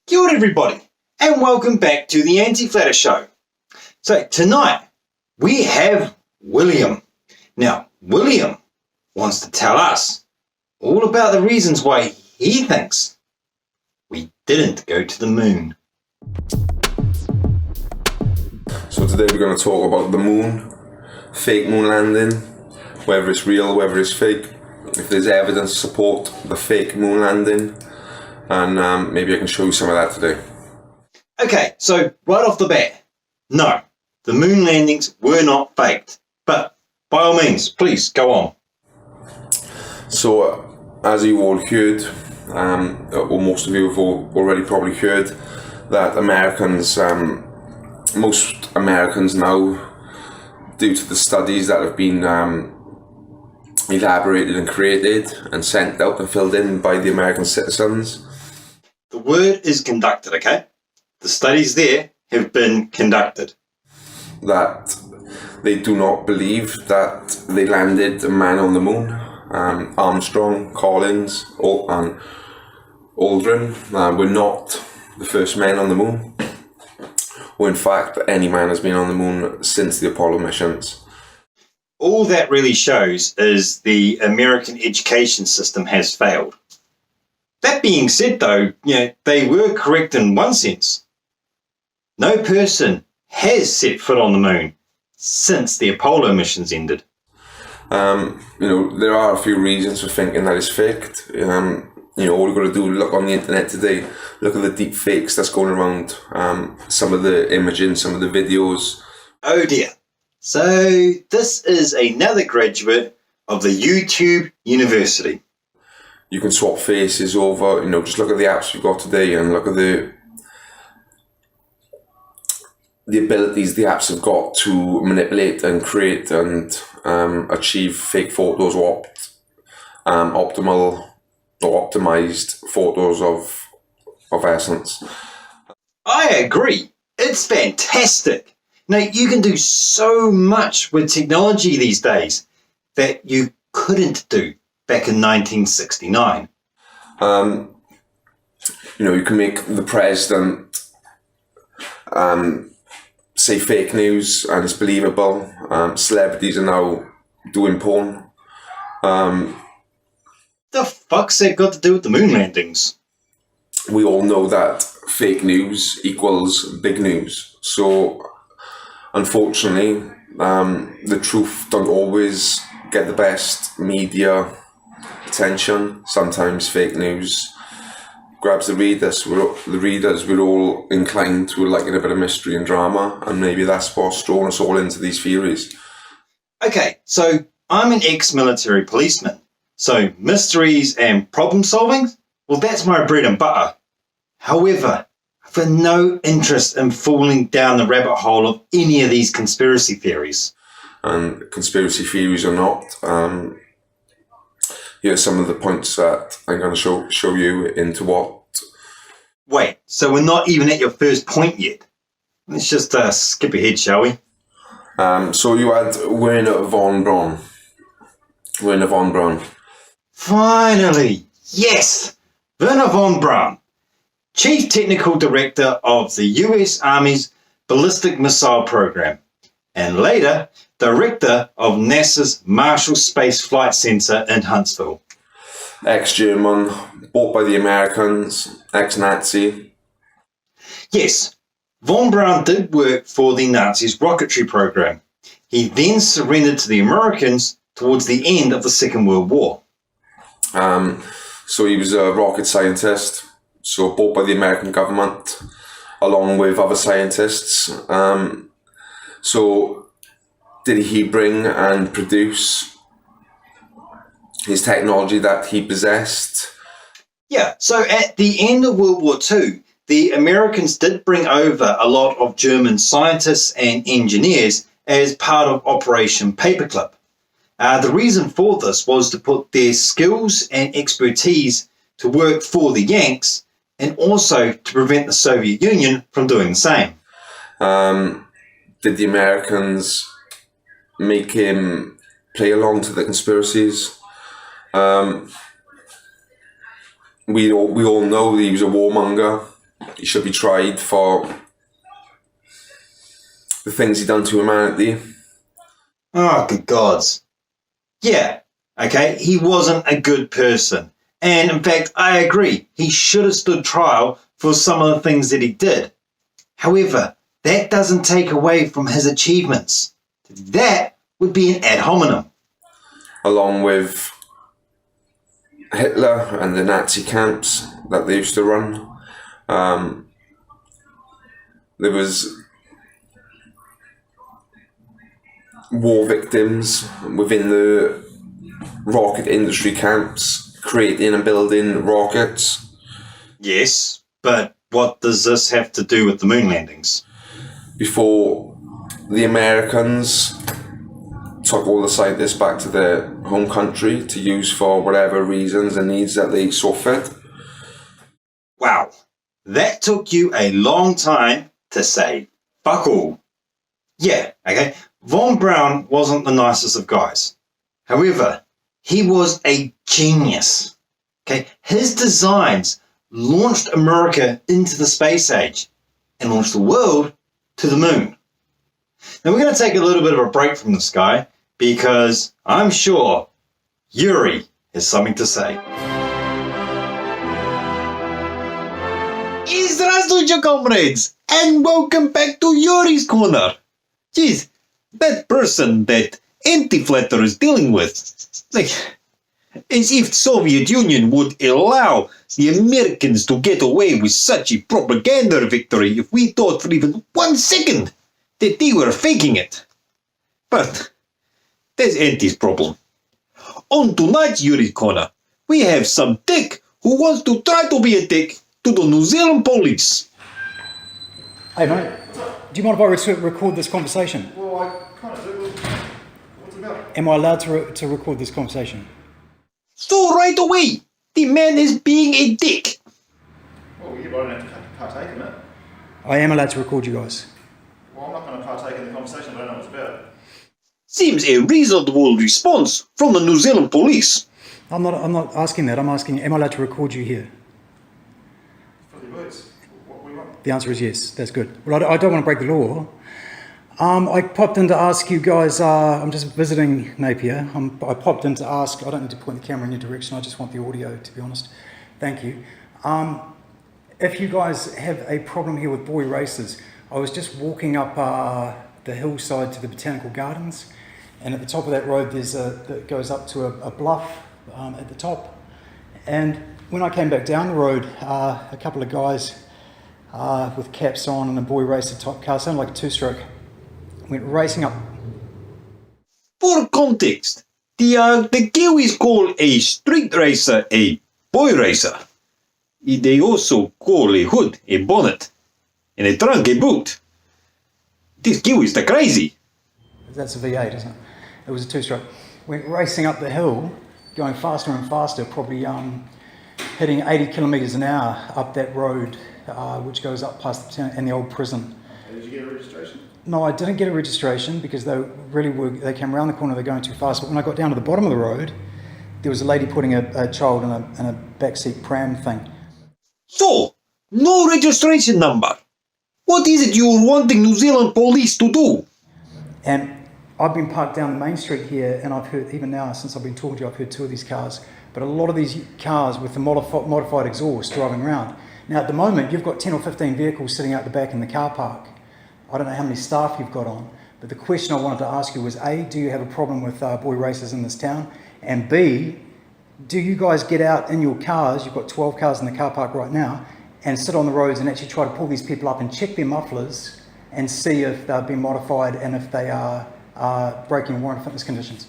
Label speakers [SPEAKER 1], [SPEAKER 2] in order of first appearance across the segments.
[SPEAKER 1] Kia ora everybody, and welcome back to the Anti-Flatter Show. So tonight, we have William. Now, William wants to tell us all about the reasons why he thinks we didn't go to the moon.
[SPEAKER 2] So today we're going to talk about the moon, fake moon landing, whether it's real, whether it's fake, if there's evidence to support the fake moon landing, and maybe I can show you some of that today.
[SPEAKER 1] Okay, so right off the bat, no, the moon landings were not faked. But by all means, please go on.
[SPEAKER 2] So, as you all heard, or most of you have already probably heard, that Americans, most Americans now, due to the studies that have been elaborated and created and sent out and filled in by the American citizens.
[SPEAKER 1] The word is conducted, okay? The studies there have been conducted.
[SPEAKER 2] That they do not believe that they landed a man on the moon. Armstrong, Collins, and Aldrin were not the first men on the moon. Or in fact, any man has been on the moon since the Apollo missions.
[SPEAKER 1] All that really shows is the American education system has failed. That being said, though, they were correct in one sense. No person has set foot on the moon since the Apollo missions ended.
[SPEAKER 2] There are a few reasons for thinking that it's faked. All you've got to do is look on the internet today, look at the deep fakes that's going around, some of the imaging, some of the videos.
[SPEAKER 1] Oh dear. So this is another graduate of the YouTube University.
[SPEAKER 2] You can swap faces over, just look at the apps you've got today and look at the abilities the apps have got to manipulate and create and achieve fake photos or optimal or optimized photos of essence.
[SPEAKER 1] I agree. It's fantastic. Now, you can do so much with technology these days that you couldn't do back in 1969.
[SPEAKER 2] You can make the president say fake news and it's believable. Celebrities are now doing porn.
[SPEAKER 1] The fuck's that got to do with the moon landings?
[SPEAKER 2] We all know that fake news equals big news. So, unfortunately, the truth don't always get the best media attention. Sometimes fake news grabs the readers. We're all inclined to liking a bit of mystery and drama, and maybe that's what's drawn us all into these theories. Okay,
[SPEAKER 1] so I'm an ex-military policeman. So mysteries and problem solving, well, that's my bread and butter. However, I've got no interest in falling down the rabbit hole of any of these conspiracy theories.
[SPEAKER 2] And conspiracy theories or not, here are some of the points that I'm going to show you into what.
[SPEAKER 1] Wait, so we're not even at your first point yet? Let's just skip ahead, shall we?
[SPEAKER 2] So you had Werner von Braun.
[SPEAKER 1] Finally! Yes! Werner von Braun, Chief Technical Director of the US Army's Ballistic Missile Program, and later Director of NASA's Marshall Space Flight Center in Huntsville.
[SPEAKER 2] Ex-German, bought by the Americans, ex-Nazi.
[SPEAKER 1] Yes, von Braun did work for the Nazis' rocketry program. He then surrendered to the Americans towards the end of the Second World War.
[SPEAKER 2] So he was a rocket scientist, so bought by the American government, along with other scientists. So did he bring and produce his technology that he possessed?
[SPEAKER 1] Yeah, so at the end of World War II, the Americans did bring over a lot of German scientists and engineers as part of Operation Paperclip. The reason for this was to put their skills and expertise to work for the Yanks and also to prevent the Soviet Union from doing the same.
[SPEAKER 2] Did the Americans make him play along to the conspiracies? We all know that he was a warmonger. he should be tried for the things he done to humanity.
[SPEAKER 1] Oh, good gods. Yeah, okay, he wasn't a good person. And in fact, I agree, he should have stood trial for some of the things that he did. However, that doesn't take away from his achievements. That would be an ad hominem.
[SPEAKER 2] Along with Hitler and the Nazi camps that they used to run. There was war victims within the rocket industry camps, creating and building rockets.
[SPEAKER 1] Yes, but what does this have to do with the moon landings?
[SPEAKER 2] Before the Americans took all the scientists back to their home country to use for whatever reasons and needs that they saw fit.
[SPEAKER 1] Wow, that took you a long time to say fuck all. Yeah, okay, Von Braun wasn't the nicest of guys. However, he was a genius. Okay, his designs launched America into the space age and launched the world to the moon. Now we're going to take a little bit of a break from this guy because I'm sure Yuri has something to say. Здравствуйте, comrades, and welcome back to Yuri's Corner. Jeez, that person that Anti-Flatter is dealing with, like, as if Soviet Union would allow the Americans to get away with such a propaganda victory if we thought for even 1 second that they were faking it. But that's Anti's problem. On tonight's Yuri's Corner, we have some dick who wants to try to be a dick to the New Zealand police.
[SPEAKER 3] Hey mate, do you mind if I record this conversation?
[SPEAKER 4] Well, I kind of do. What's it about?
[SPEAKER 3] Am I allowed to record this conversation?
[SPEAKER 1] So right away, the man is being a dick.
[SPEAKER 4] Well, you don't have to partake in it.
[SPEAKER 3] I am allowed to record you guys.
[SPEAKER 4] Well, I'm not going to partake in the conversation. I don't know what it's about.
[SPEAKER 1] Seems a reasonable response from the New Zealand police.
[SPEAKER 3] I'm not asking that. I'm asking, am I allowed to record you here?
[SPEAKER 4] For the words, what we want.
[SPEAKER 3] The answer is yes. That's good. Well, I don't want to break the law. I popped in to ask you guys, I'm just visiting Napier. I popped in to ask, I don't need to point the camera in your direction, I just want the audio, to be honest. Thank you. If you guys have a problem here with boy races, I was just walking up the hillside to the Botanical Gardens, and at the top of that road that goes up to a bluff at the top. And when I came back down the road, a couple of guys with caps on and a boy racer top car, sounded like a two-stroke, went racing up.
[SPEAKER 1] For context, the Kiwis call a street racer a boy racer. They also call a hood a bonnet and a trunk a boot. These Kiwis are crazy.
[SPEAKER 3] That's a V8, isn't it? It was a two-stroke. Went racing up the hill, going faster and faster, probably hitting 80 kilometres an hour up that road, which goes up past the town and the old prison.
[SPEAKER 4] Did you get a registration?
[SPEAKER 3] No, I didn't get a registration because they came around the corner, they're going too fast. But when I got down to the bottom of the road, there was a lady putting a child in a backseat pram thing.
[SPEAKER 1] So, no registration number. What is it you're wanting New Zealand police to do?
[SPEAKER 3] And I've been parked down the main street here, and I've heard, even now, since I've been talking to you, I've heard two of these cars. But a lot of these cars with the modified exhaust driving around. Now, at the moment, you've got 10 or 15 vehicles sitting out the back in the car park. I don't know how many staff you've got on, but the question I wanted to ask you was, A, do you have a problem with boy racers in this town? And B, do you guys get out in your cars, you've got 12 cars in the car park right now, and sit on the roads and actually try to pull these people up and check their mufflers and see if they've been modified and if they are breaking warrant fitness conditions?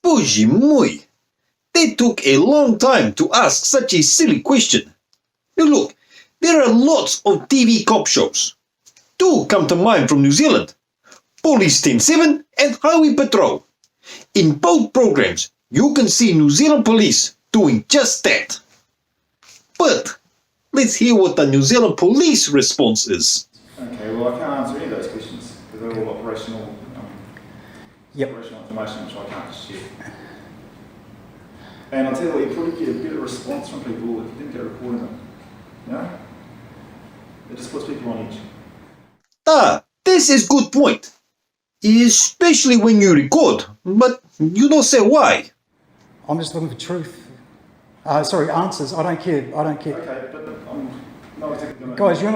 [SPEAKER 1] Bože moj, that took a long time to ask such a silly question. Now look, there are lots of TV cop shows. Two come to mind from New Zealand, Police 107 and Highway Patrol. In both programs, you can see New Zealand police doing just that. But let's hear what the New Zealand police response is.
[SPEAKER 4] Okay, well, I can't answer any of those questions because they're all operational, operational information which I can't share. And I'll tell you what, you'd probably get a better response from people if you didn't get a recording of them. You know? It just puts people on edge.
[SPEAKER 1] This is good point. Especially when you record, but you don't say why.
[SPEAKER 3] I'm just looking for truth. Sorry, answers. I don't care.
[SPEAKER 4] Okay, but I'm not exactly going to...
[SPEAKER 3] Guys, you're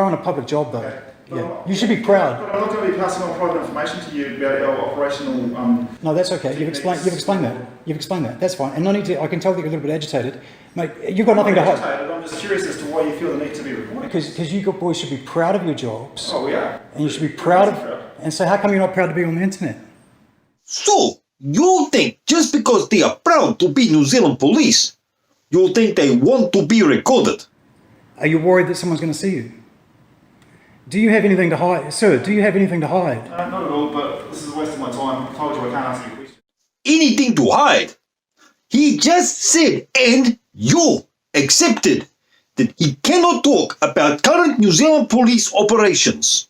[SPEAKER 3] on a public job though.
[SPEAKER 4] Okay.
[SPEAKER 3] Yeah. You should be proud.
[SPEAKER 4] But I'm not going to be passing on private information to you about our operational...
[SPEAKER 3] No, that's okay. You've explained that. That's fine. And no need to... I can tell that you're a little bit agitated. Mate, you've got nothing to hide.
[SPEAKER 4] I'm just curious as to why you feel the need to be recording.
[SPEAKER 3] Because you boys should be proud of your jobs.
[SPEAKER 4] Oh, we are.
[SPEAKER 3] And you should be proud of... And so how come you're not proud to be on the internet?
[SPEAKER 1] So, you think just because they are proud to be New Zealand police, you think they want to be recorded?
[SPEAKER 3] Are you worried that someone's going to see you? Do you have anything to hide? Sir, do you have anything to hide?
[SPEAKER 4] Not at all, but this is a waste of my time. I told you I can't answer your question.
[SPEAKER 1] Anything to hide? He just said, and you accepted, that he cannot talk about current New Zealand police operations.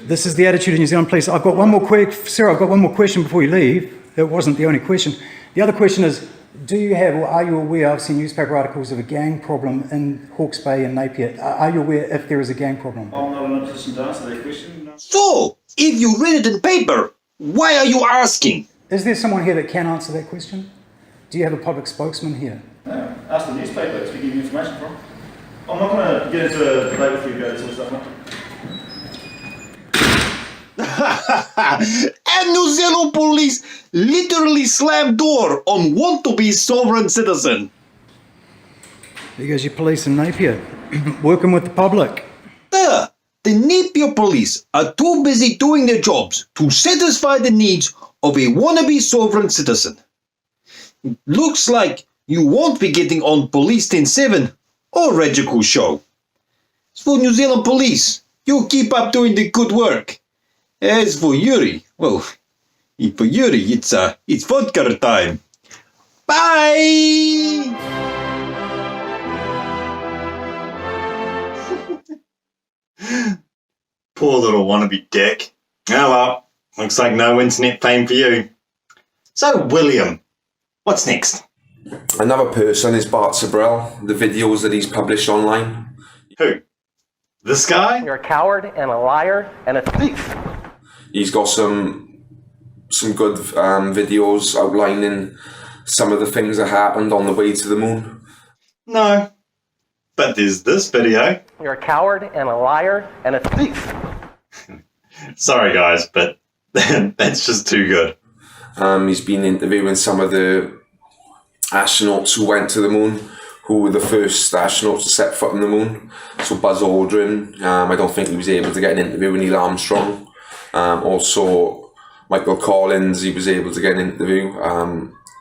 [SPEAKER 3] This is the attitude of New Zealand Police. I've got one more question before you leave. That wasn't the only question. The other question is, do you have or are you aware, I've seen newspaper articles of a gang problem in Hawke's Bay and Napier. Are you aware if there is a gang problem?
[SPEAKER 4] I'm not in a position to answer that question. No.
[SPEAKER 1] So, if you read it in paper, why are you asking?
[SPEAKER 3] Is there someone here that can answer that question? Do you have a public spokesman here?
[SPEAKER 4] No. Ask the newspaper to give you information from. I'm not going to get into a debate with you about this sort of stuff.
[SPEAKER 1] And New Zealand police literally slammed door on want to be sovereign citizen.
[SPEAKER 3] There goes your police in Napier, working with the public.
[SPEAKER 1] The Napier police are too busy doing their jobs to satisfy the needs of a wannabe sovereign citizen. Looks like you won't be getting on Police 10-7 or Radical Show. As for New Zealand police, you keep up doing the good work. As for Yuri, well, for Yuri, it's vodka time. Bye! Poor little wannabe dick. Oh well, looks like no internet fame for you. So, William, what's next?
[SPEAKER 2] Another person is Bart Sabrell, the videos that he's published online.
[SPEAKER 1] Who? This guy?
[SPEAKER 5] You're a coward and a liar and a thief.
[SPEAKER 2] He's got some good videos outlining some of the things that happened on the way to the moon.
[SPEAKER 1] No. But there's this video.
[SPEAKER 5] You're a coward and a liar and a thief.
[SPEAKER 1] Sorry guys, but that's just too good.
[SPEAKER 2] He's been interviewing some of the astronauts who went to the moon, who were the first astronauts to set foot on the moon. So Buzz Aldrin, I don't think he was able to get an interview with Neil Armstrong. Also, Michael Collins, he was able to get an interview.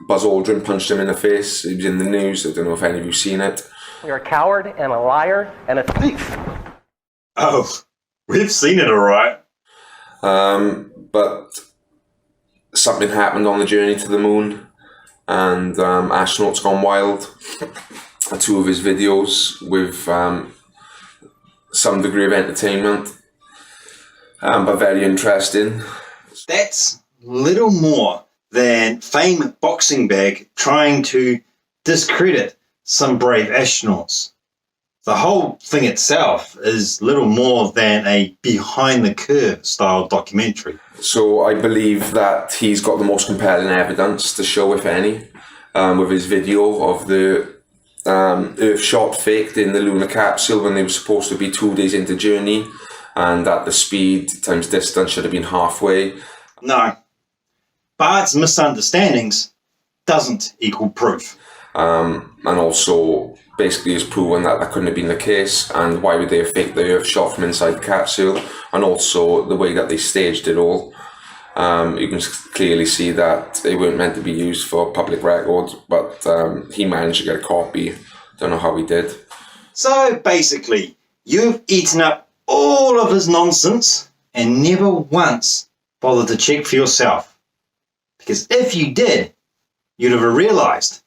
[SPEAKER 2] Buzz Aldrin punched him in the face. He was in the news. I don't know if any of you have seen it.
[SPEAKER 5] You're a coward and a liar and a thief.
[SPEAKER 1] Oh, we've seen it alright.
[SPEAKER 2] But something happened on the journey to the moon, and astronauts gone wild. Two of his videos with some degree of entertainment, but very interesting.
[SPEAKER 1] That's little more than Fame Boxing Bag trying to discredit some brave astronauts. The whole thing itself is little more than a behind the curve style documentary.
[SPEAKER 2] So I believe that he's got the most compelling evidence to show, if any, with his video of the Earth shot faked in the lunar capsule when they were supposed to be 2 days into journey, and that the speed times distance should have been halfway.
[SPEAKER 1] No. Bart's misunderstandings doesn't equal proof.
[SPEAKER 2] And also basically has proven that that couldn't have been the case, and why would they have faked the Earth shot from inside the capsule, and also the way that they staged it all. You can clearly see that they weren't meant to be used for public record, but he managed to get a copy. Don't know how he did.
[SPEAKER 1] So basically, you've eaten up all of his nonsense and never once bothered to check for yourself. Because if you did, you'd have realised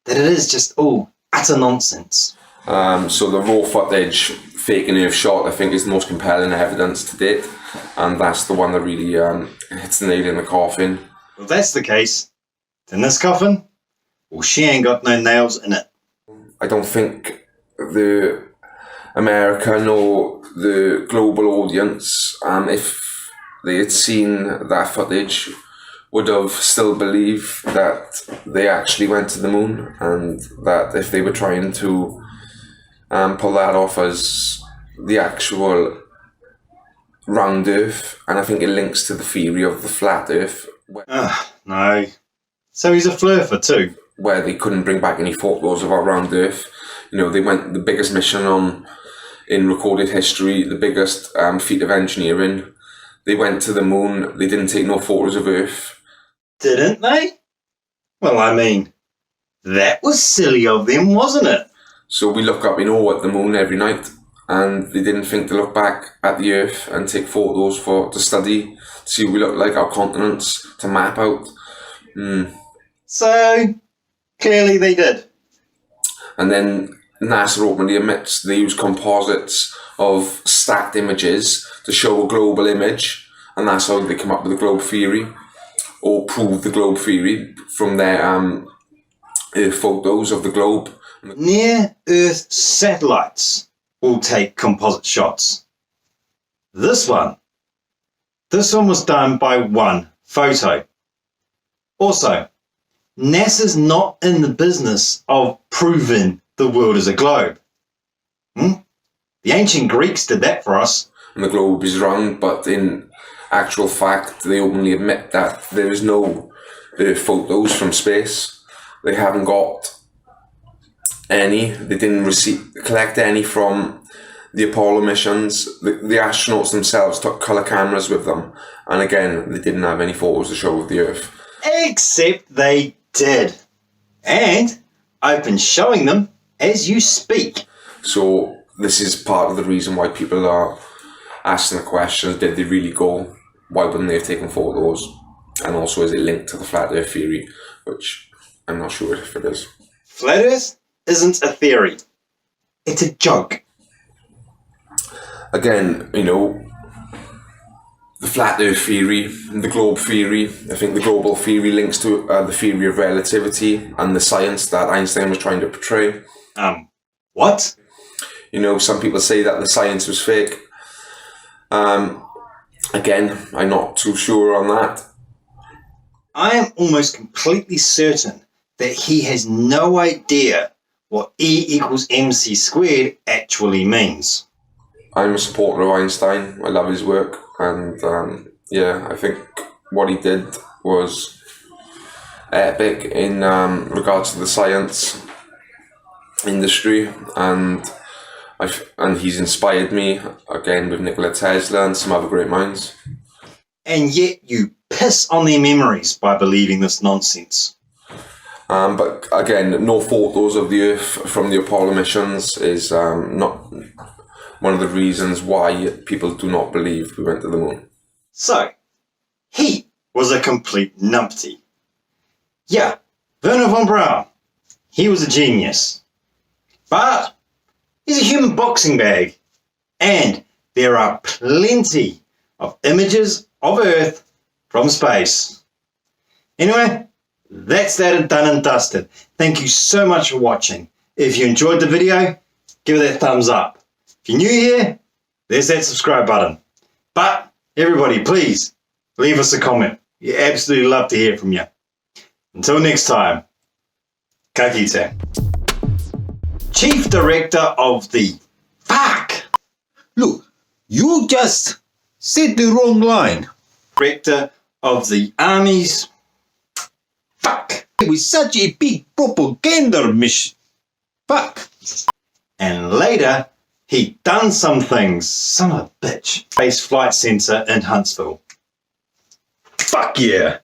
[SPEAKER 1] that it is just all utter nonsense.
[SPEAKER 2] So the raw footage, fake and Earth shot, I think is the most compelling evidence to date, and that's the one that really hits the nail in the coffin.
[SPEAKER 1] If that's the case, then this coffin, well, she ain't got no nails in it.
[SPEAKER 2] I don't think the America nor the global audience, if they had seen that footage, would have still believed that they actually went to the moon, and that if they were trying to pull that off as the actual round Earth, and I think it links to the theory of the flat Earth,
[SPEAKER 1] No. So he's a flirter too.
[SPEAKER 2] where they couldn't bring back any photos of our round Earth. You know, they went the biggest mission in recorded history, the biggest feat of engineering. They went to the moon. They didn't take no photos of Earth.
[SPEAKER 1] Didn't they? Well, I mean, that was silly of them, wasn't it?
[SPEAKER 2] So we look up in awe at the moon every night, and they didn't think to look back at the Earth and take photos to study, to see what we look like, our continents, to map out.
[SPEAKER 1] So, clearly they did.
[SPEAKER 2] And then NASA openly admits they use composites of stacked images to show a global image, and that's how they come up with the globe theory, or prove the globe theory from their Earth photos of the globe.
[SPEAKER 1] Near-Earth satellites will take composite shots. This one was done by one photo. Also, NASA's not in the business of proving the world is a globe. The ancient Greeks did that for us.
[SPEAKER 2] And the globe is round, but in actual fact, they openly admit that there is no photos from space. They haven't got any. They didn't collect any from the Apollo missions. The astronauts themselves took colour cameras with them, and again, they didn't have any photos to show of the Earth.
[SPEAKER 1] Except they did. And I've been showing them as you speak.
[SPEAKER 2] So this is part of the reason why people are asking the question, did they really go? Why wouldn't they have taken photos? And also, is it linked to the flat Earth theory, which I'm not sure if it is.
[SPEAKER 1] Flat Earth isn't a theory. It's a joke.
[SPEAKER 2] Again, you know, the flat Earth theory, the globe theory, I think the global theory links to the theory of relativity and the science that Einstein was trying to portray.
[SPEAKER 1] What?
[SPEAKER 2] You know, some people say that the science was fake. Again, I'm not too sure on that.
[SPEAKER 1] I am almost completely certain that he has no idea what E equals mc squared actually means.
[SPEAKER 2] I'm a supporter of Einstein. I love his work, and yeah, I think what he did was epic in regards to the science industry, and he's inspired me again with Nikola Tesla and some other great minds.
[SPEAKER 1] And yet you piss on their memories by believing this nonsense.
[SPEAKER 2] But again, no photos of the Earth from the Apollo missions is not one of the reasons why people do not believe we went to the moon.
[SPEAKER 1] So, he was a complete numpty. Yeah, Werner von Braun, he was a genius. But he's a human boxing bag. And there are plenty of images of Earth from space. Anyway, that's that done and dusted. Thank you so much for watching. If you enjoyed the video, give it a thumbs up. If you're new here, there's that subscribe button. But everybody, please leave us a comment. We absolutely love to hear from you. Until next time, ka kite. Chief Director of the
[SPEAKER 6] Look, you just said the wrong line.
[SPEAKER 1] Director of the Army's
[SPEAKER 6] It was such a big propaganda mission.
[SPEAKER 1] And later, he done some things. Son of a bitch. Space Flight Center in Huntsville. Fuck yeah.